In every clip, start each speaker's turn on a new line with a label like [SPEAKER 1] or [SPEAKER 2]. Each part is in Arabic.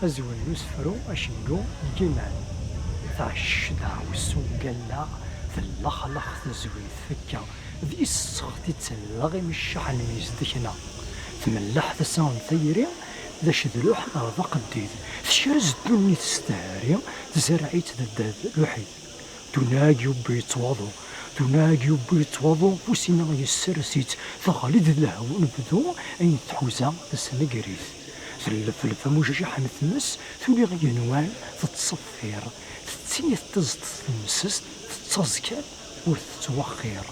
[SPEAKER 1] أزوين يسفرو أشنو الجمال تعشدا والسوقلا تلخلخ تزوي تفكا ذي السخت تلغي من الشحن ميزدكنا تملح تساون ثيري ذا شذلوح أرض قديد تشرز دوني تستهاري تزرعي تدد لوحيد تناجي بيتواضو تناجي بيتواضو وسينا يسرسيت ثغاليد الهو نبذو أين تحوزا تسنقريث تلف مجاجح نتمس ثولي غينوان تتصفير تتسيث تزد تمسس تتزكال وتتوخير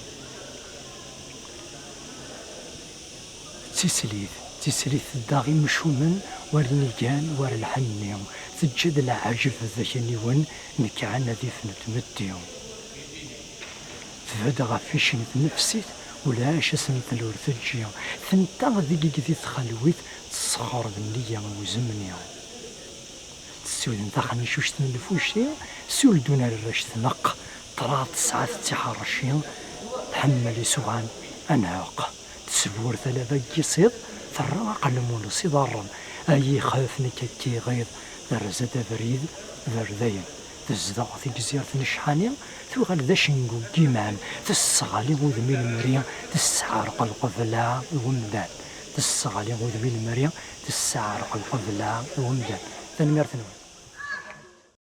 [SPEAKER 1] تسليث الداغي مشومن ورنيجان ور الحنيم تجد العجب ذاك نيون نكعنا ذي فنتمديو تفدغ فيش نفسيت ولا اسميت الورثجيا ثنتا ذيك ذي تخلويت تسخر بالنية وزمنيا تسود نتاخ نشوش تنفوشي سول دون الرشد نق طرات ساعات تحرشين تحمل سوغان اناق تسبور ثلاثة يصيد ثراق المول صدارا اي خافني كي غيظ درزة بريد ذردين تزدغ في جزيرة الشحانية ثوغل ذا شنقو كيمان تسغالي وذمي المريا تسعرق القفلة ومدان تسغالي وذمي المريا تسعرق القفلة ومدان تنمير ثنوي